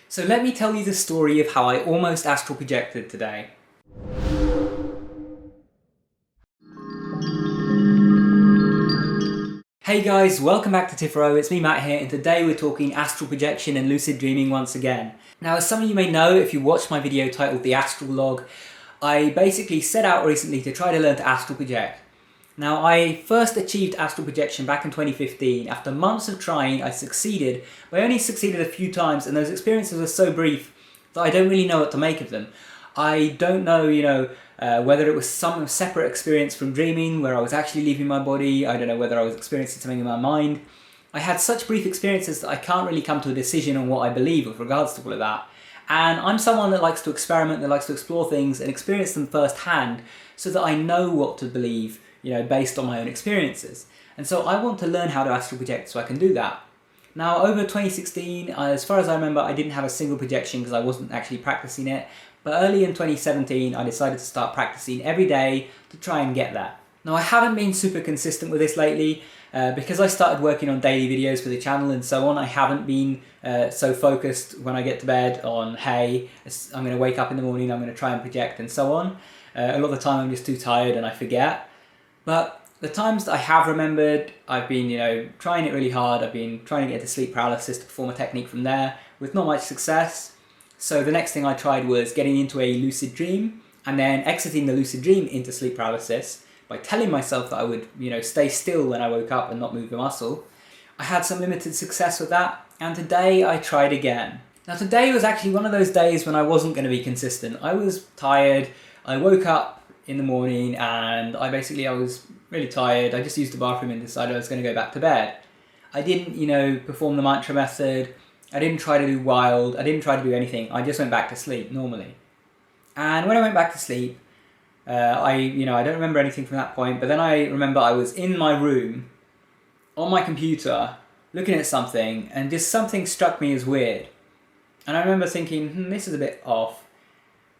So let me tell you the story of how I almost astral projected today. Hey guys, welcome back to Tipharot, it's me Matt here, and today we're talking astral projection and lucid dreaming once again. Now, as some of you may know, if you watched my video titled The Astral Log, I basically set out recently to try to learn to astral project. Now, I first achieved astral projection back in 2015. After months of trying, I succeeded, but I only succeeded a few times, and those experiences were so brief that I don't really know what to make of them. I don't know, whether it was some separate experience from dreaming, where I was actually leaving my body. I don't know whether I was experiencing something in my mind. I had such brief experiences that I can't really come to a decision on what I believe with regards to all of that. And I'm someone that likes to experiment, that likes to explore things and experience them firsthand so that I know what to believe, based on my own experiences. And so I want to learn how to astral project so I can do that. Now, over 2016, as far as I remember, I didn't have a single projection because I wasn't actually practicing it. But early in 2017, I decided to start practicing every day to try and get that. Now, I haven't been super consistent with this lately because I started working on daily videos for the channel and so on. I haven't been so focused when I get to bed on, hey, I'm going to wake up in the morning, I'm going to try and project and so on. A lot of the time I'm just too tired and I forget. But the times that I have remembered, I've been, trying it really hard. I've been trying to get to sleep paralysis to perform a technique from there with not much success. So the next thing I tried was getting into a lucid dream and then exiting the lucid dream into sleep paralysis by telling myself that I would, stay still when I woke up and not move a muscle. I had some limited success with that, and today I tried again. Now, today was actually one of those days when I wasn't going to be consistent. I was tired. I woke up in the morning and I was really tired. I just used the bathroom and decided I was going to go back to bed. I didn't, perform the mantra method. I didn't try to do wild. I didn't try to do anything. I just went back to sleep normally. And when I went back to sleep, I don't remember anything from that point, but then I remember I was in my room on my computer looking at something and just something struck me as weird. And I remember thinking, this is a bit off.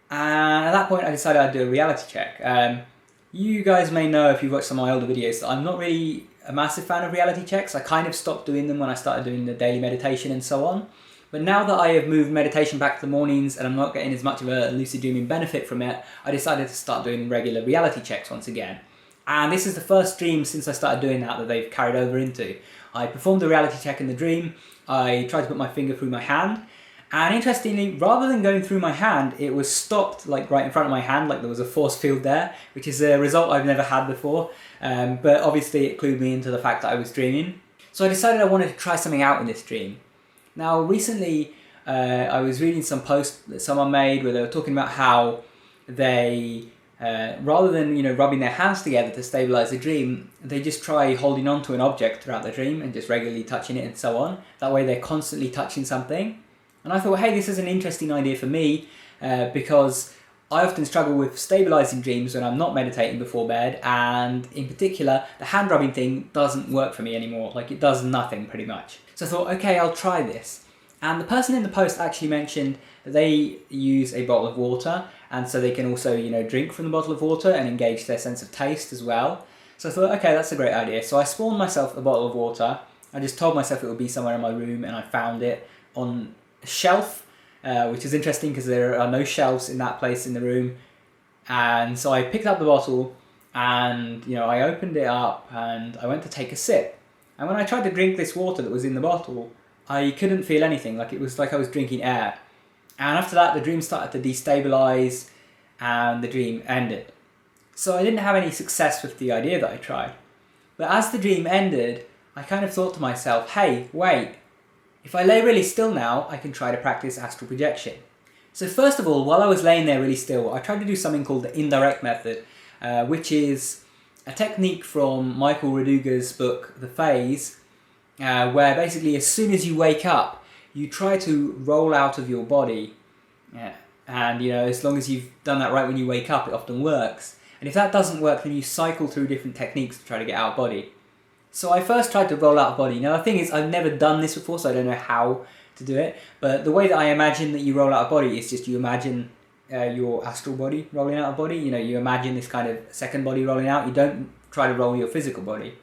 And at that point I decided I'd do a reality check. You guys may know if you've watched some of my older videos that I'm not really a massive fan of reality checks. I kind of stopped doing them when I started doing the daily meditation and so on. But now that I have moved meditation back to the mornings and I'm not getting as much of a lucid dreaming benefit from it, I decided to start doing regular reality checks once again. And this is the first dream since I started doing that they've carried over into. I performed the reality check in the dream. I tried to put my finger through my hand. And interestingly, rather than going through my hand, it was stopped right in front of my hand, like there was a force field there, which is a result I've never had before. But obviously it clued me into the fact that I was dreaming. So I decided I wanted to try something out in this dream. Now, recently I was reading some post that someone made where they were talking about how they, rather than rubbing their hands together to stabilize the dream, they just try holding on to an object throughout the dream and just regularly touching it and so on. That way they're constantly touching something. And I thought, hey, this is an interesting idea for me because I often struggle with stabilizing dreams when I'm not meditating before bed, and in particular, the hand rubbing thing doesn't work for me anymore. It does nothing pretty much. So I thought, okay, I'll try this. And the person in the post actually mentioned that they use a bottle of water, and so they can also, drink from the bottle of water and engage their sense of taste as well. So I thought, okay, that's a great idea. So I spawned myself a bottle of water. I just told myself it would be somewhere in my room, and I found it on a shelf, which is interesting because there are no shelves in that place in the room. And so I picked up the bottle and I opened it up and I went to take a sip. And when I tried to drink this water that was in the bottle, I couldn't feel anything. It was like I was drinking air. And after that the dream started to destabilize and the dream ended. So I didn't have any success with the idea that I tried. But as the dream ended, I kind of thought to myself, hey, wait, if I lay really still now, I can try to practice astral projection. So first of all, while I was laying there really still, I tried to do something called the Indirect Method, which is a technique from Michael Raduga's book, The Phase, where basically as soon as you wake up, you try to roll out of your body. And as long as you've done that right when you wake up, it often works. And if that doesn't work, then you cycle through different techniques to try to get out of body. So I first tried to roll out of body. Now the thing is, I've never done this before, so I don't know how to do it. But the way that I imagine that you roll out of body is just you imagine your astral body rolling out of body. You imagine this kind of second body rolling out. You don't try to roll your physical body.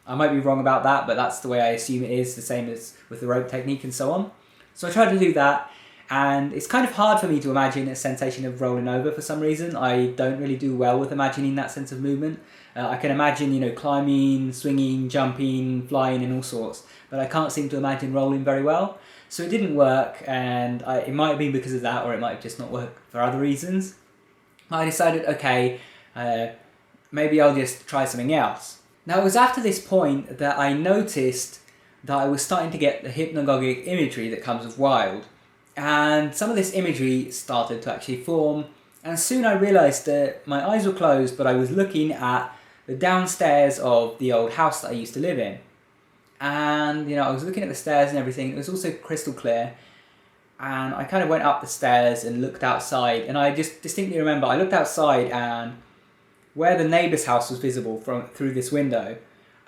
I might be wrong about that, but that's the way I assume it is, the same as with the rope technique and so on. So I tried to do that, And it's kind of hard for me to imagine a sensation of rolling over for some reason. I don't really do well with imagining that sense of movement. I can imagine, you know, climbing, swinging, jumping, flying and all sorts, but I can't seem to imagine rolling very well. So it didn't work, and it might have been because of that, or it might have just not worked for other reasons. I decided, okay, maybe I'll just try something else. Now it was after this point that I noticed that I was starting to get the hypnagogic imagery that comes with wild. And some of this imagery started to actually form, and soon I realised that my eyes were closed, but I was looking at the downstairs of the old house that I used to live in. And, you know, I was looking at the stairs and everything. It was also crystal clear. And I kind of went up the stairs and looked outside. And I just distinctly remember I looked outside, and where the neighbour's house was visible through this window,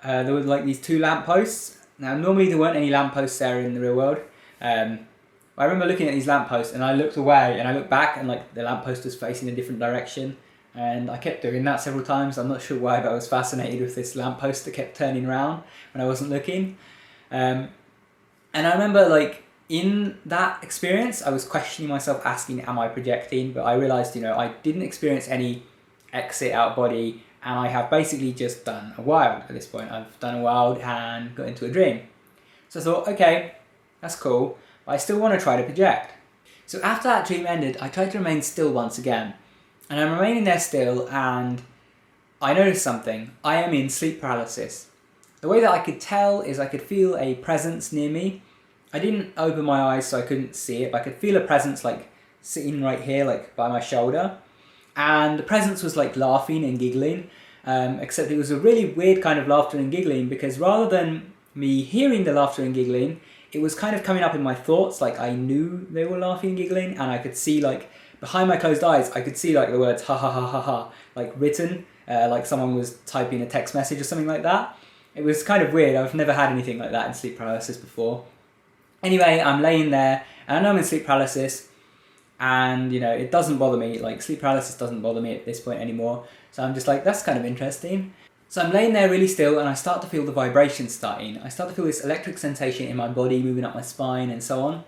there were like these 2 lampposts. Now, normally there weren't any lampposts there in the real world. I remember looking at these lampposts, and I looked away and I looked back, and like the lamppost was facing a different direction. And I kept doing that several times. I'm not sure why, but I was fascinated with this lamppost that kept turning around when I wasn't looking. And I remember, like, in that experience, I was questioning myself, asking, am I projecting? But I realised, you know, I didn't experience any exit out of body, and I have basically just done a wild at this point. I've done a wild and got into a dream. So I thought, okay, that's cool, but I still want to try to project. So after that dream ended, I tried to remain still once again. And I'm remaining there still, and I noticed something. I am in sleep paralysis. The way that I could tell is I could feel a presence near me. I didn't open my eyes so I couldn't see it, but I could feel a presence like sitting right here, like by my shoulder. And the presence was like laughing and giggling, except it was a really weird kind of laughter and giggling, because rather than me hearing the laughter and giggling, it was kind of coming up in my thoughts, like I knew they were laughing and giggling, and I could see, like, behind my closed eyes, I could see like the words ha ha ha ha ha, like written, like someone was typing a text message or something like that. It was kind of weird. I've never had anything like that in sleep paralysis before. Anyway, I'm laying there, and I know I'm in sleep paralysis, and, you know, it doesn't bother me. Like, sleep paralysis doesn't bother me at this point anymore. So I'm just like, that's kind of interesting. So I'm laying there really still, and I start to feel the vibrations starting. I start to feel this electric sensation in my body, moving up my spine and so on.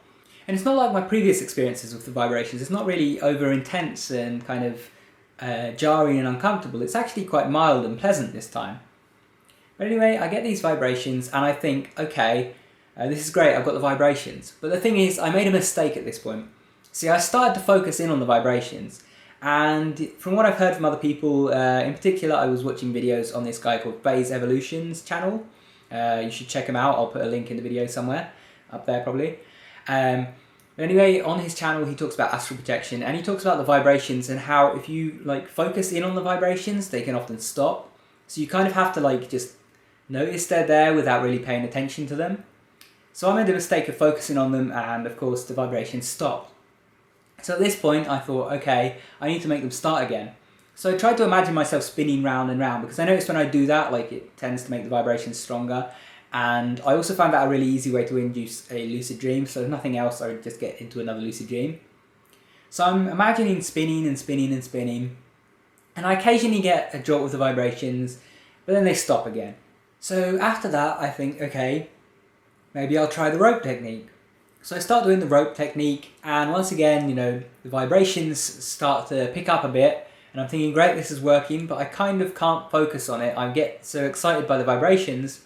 And it's not like my previous experiences with the vibrations. It's not really over intense and kind of jarring and uncomfortable. It's actually quite mild and pleasant this time. But anyway, I get these vibrations, and I think, okay, this is great, I've got the vibrations. But the thing is, I made a mistake at this point. See, I started to focus in on the vibrations. And from what I've heard from other people, in particular, I was watching videos on this guy called Phase Evolution's channel. You should check him out. I'll put a link in the video somewhere, up there probably. Anyway, on his channel, he talks about astral projection, and he talks about the vibrations and how if you like focus in on the vibrations, they can often stop. So you kind of have to like just notice they're there without really paying attention to them. So I made the mistake of focusing on them, and of course the vibrations stopped. So at this point I thought, okay, I need to make them start again. So I tried to imagine myself spinning round and round, because I noticed when I do that, like, it tends to make the vibrations stronger. And I also found that a really easy way to induce a lucid dream. So if nothing else, I would just get into another lucid dream. So I'm imagining spinning and spinning and spinning, and I occasionally get a jolt with the vibrations, but then they stop again. So after that, I think, okay, maybe I'll try the rope technique. So I start doing the rope technique, and once again, you know, the vibrations start to pick up a bit, and I'm thinking, great, this is working, but I kind of can't focus on it. I get so excited by the vibrations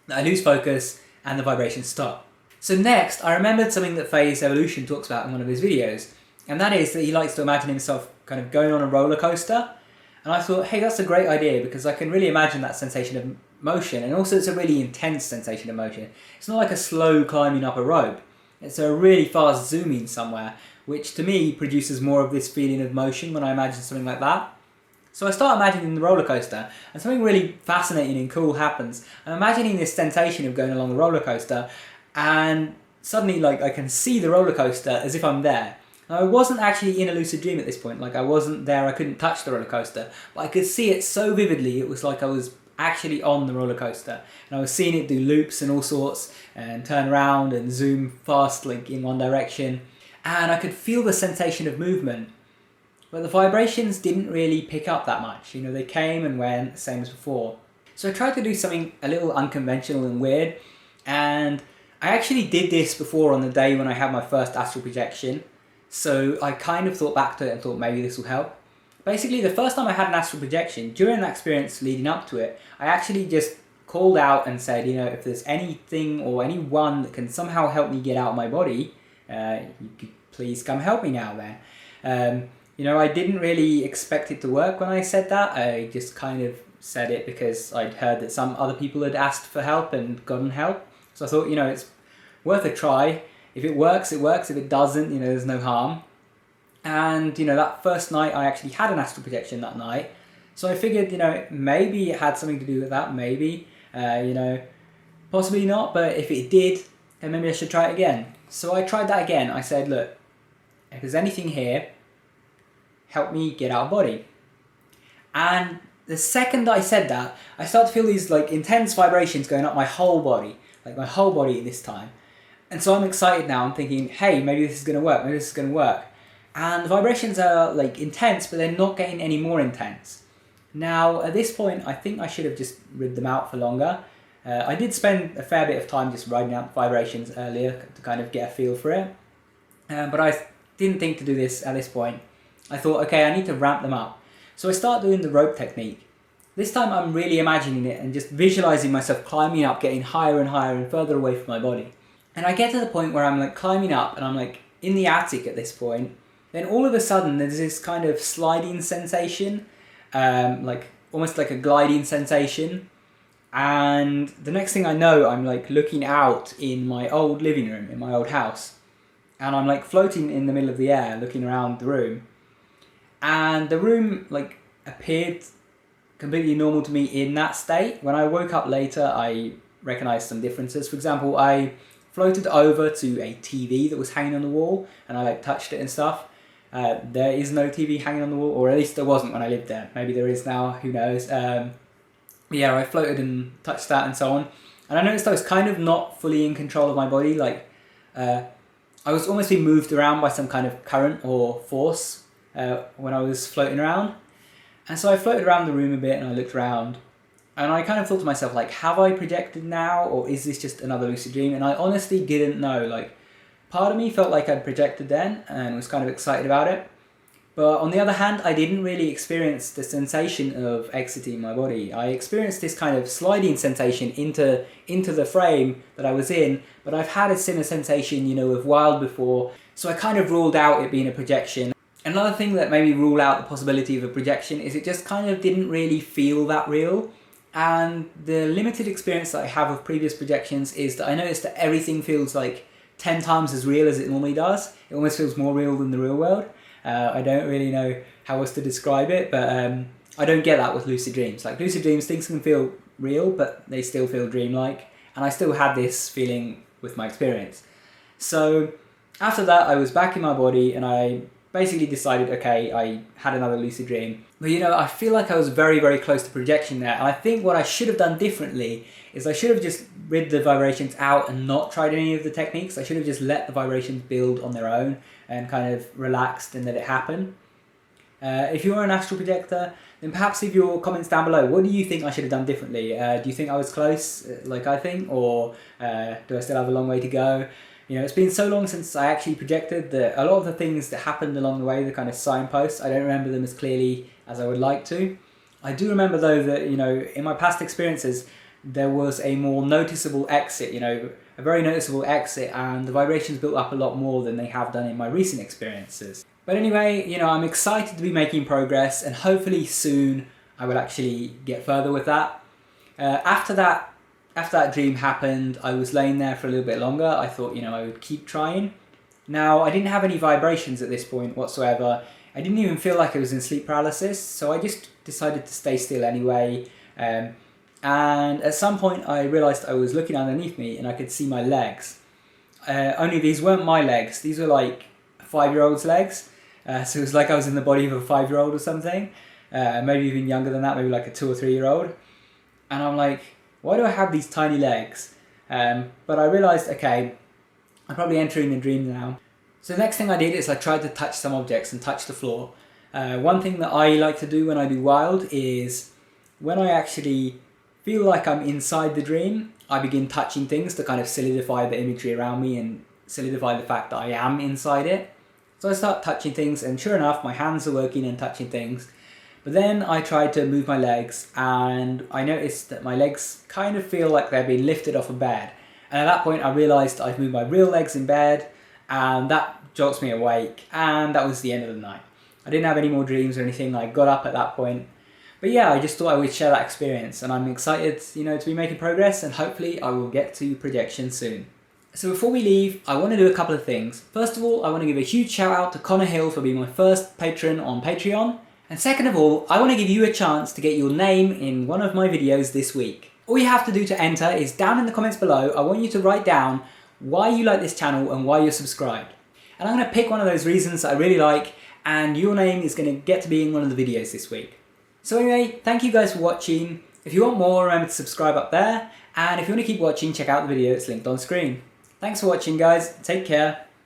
that I lose focus and the vibrations stop. So next, I remembered something that Phase Evolution talks about in one of his videos, and that is that he likes to imagine himself kind of going on a roller coaster. And I thought, hey, that's a great idea, because I can really imagine that sensation of motion, and also it's a really intense sensation of motion. It's not like a slow climbing up a rope. It's a really fast zooming somewhere, which to me produces more of this feeling of motion when I imagine something like that. So I start imagining the roller coaster, and something really fascinating and cool happens. I'm imagining this sensation of going along the roller coaster, and suddenly, like, I can see the roller coaster as if I'm there. Now, I wasn't actually in a lucid dream at this point. Like, I wasn't there, I couldn't touch the roller coaster, but I could see it so vividly. It was like I was actually on the roller coaster, and I was seeing it do loops and all sorts, and turn around and zoom fast, like in one direction, and I could feel the sensation of movement. But the vibrations didn't really pick up that much. You know, they came and went, same as before. So I tried to do something a little unconventional and weird, and I actually did this before on the day when I had my first astral projection, so I kind of thought back to it and thought maybe this will help. Basically, the first time I had an astral projection, during that experience leading up to it, I actually just called out and said, you know, if there's anything or anyone that can somehow help me get out of my body, you could please come help me now there. You know, I didn't really expect it to work when I said that. I just kind of said it because I'd heard that some other people had asked for help and gotten help. So I thought, you know, it's worth a try. If it works, it works. If it doesn't, you know, there's no harm. And, you know, that first night I actually had an astral projection that night. So I figured, you know, maybe it had something to do with that, maybe. You know, possibly not, but if it did, then maybe I should try it again. So I tried that again. I said, look, if there's anything here, help me get out of body. And the second I said that, I started to feel these like intense vibrations going up my whole body, like my whole body this time. And so I'm excited now. I'm thinking, hey, maybe this is going to work. Maybe this is going to work. And the vibrations are like intense, but they're not getting any more intense. Now, at this point, I think I should have just rid them out for longer. I did spend a fair bit of time just riding out vibrations earlier to kind of get a feel for it. But I didn't think to do this at this point. I thought, okay, I need to ramp them up. So I start doing the rope technique. This time I'm really imagining it and just visualizing myself climbing up, getting higher and higher and further away from my body. And I get to the point where I'm like climbing up and I'm like in the attic at this point. Then all of a sudden there's this kind of sliding sensation, like almost like a gliding sensation. And the next thing I know, I'm like looking out in my old living room, in my old house. And I'm like floating in the middle of the air, looking around the room. And the room like appeared completely normal to me in that state. When I woke up later, I recognized some differences. For example, I floated over to a TV that was hanging on the wall and I like touched it and stuff. There is no TV hanging on the wall, or at least there wasn't when I lived there. Maybe there is now, who knows. Yeah, I floated and touched that and so on. And I noticed I was kind of not fully in control of my body. Like, I was almost being moved around by some kind of current or force when I was floating around. And so I floated around the room a bit and I looked around. And I kind of thought to myself, like, have I projected now, or is this just another lucid dream? And I honestly didn't know. Like, part of me felt like I'd projected then and was kind of excited about it. But on the other hand, I didn't really experience the sensation of exiting my body. I experienced this kind of sliding sensation into the frame that I was in, but I've had a similar sensation, you know, with Wild before, so I kind of ruled out it being a projection. Another thing that made me rule out the possibility of a projection is it just kind of didn't really feel that real. And the limited experience that I have of previous projections is that I noticed that everything feels like 10 times as real as it normally does. It almost feels more real than the real world. I don't really know how else to describe it, but I don't get that with lucid dreams. Like, lucid dreams, things can feel real, but they still feel dreamlike. And I still had this feeling with my experience. So after that, I was back in my body and I basically decided, okay, I had another lucid dream. But you know, I feel like I was very, very close to projection there. And I think what I should have done differently is I should have just rid the vibrations out and not tried any of the techniques. I should have just let the vibrations build on their own and kind of relaxed and let it happen. If you are an astral projector, then perhaps leave your comments down below. What do you think I should have done differently? Do you think I was close, like I think, or do I still have a long way to go? You know, it's been so long since I actually projected that a lot of the things that happened along the way, the kind of signposts, I don't remember them as clearly as I would like to. I do remember though that, you know, in my past experiences, there was a more noticeable exit, you know, a very noticeable exit, and the vibrations built up a lot more than they have done in my recent experiences. But anyway, you know, I'm excited to be making progress, and hopefully soon I will actually get further with that. After that dream happened, I was laying there for a little bit longer. I thought, you know, I would keep trying. Now, I didn't have any vibrations at this point whatsoever. I didn't even feel like I was in sleep paralysis, so I just decided to stay still anyway. And at some point I realised I was looking underneath me and I could see my legs. Only these weren't my legs, these were like a 5-year-old's legs. So it was like I was in the body of a 5-year-old or something. Maybe even younger than that, maybe like a 2 or 3-year-old. And I'm like, why do I have these tiny legs? But I realised, okay, I'm probably entering a dream now. So the next thing I did is I tried to touch some objects and touch the floor. One thing that I like to do when I do Wild is when I actually feel like I'm inside the dream, I begin touching things to kind of solidify the imagery around me and solidify the fact that I am inside it. So I start touching things, and sure enough, my hands are working and touching things. But then I tried to move my legs, and I noticed that my legs kind of feel like they're being lifted off a bed. And at that point I realised I've moved my real legs in bed, and that jolts me awake, and that was the end of the night. I didn't have any more dreams or anything. I got up at that point. But yeah, I just thought I would share that experience, and I'm excited, to be making progress, and hopefully I will get to projection soon. So before we leave, I want to do a couple of things. First of all, I want to give a huge shout out to Connor Hill for being my first patron on Patreon. And second of all, I want to give you a chance to get your name in one of my videos this week. All you have to do to enter is down in the comments below. I want you to write down why you like this channel and why you're subscribed. And I'm going to pick one of those reasons that I really like, and your name is going to get to be in one of the videos this week. So anyway, thank you guys for watching. If you want more, remember to subscribe up there. And if you want to keep watching, check out the video that's linked on screen. Thanks for watching, guys. Take care.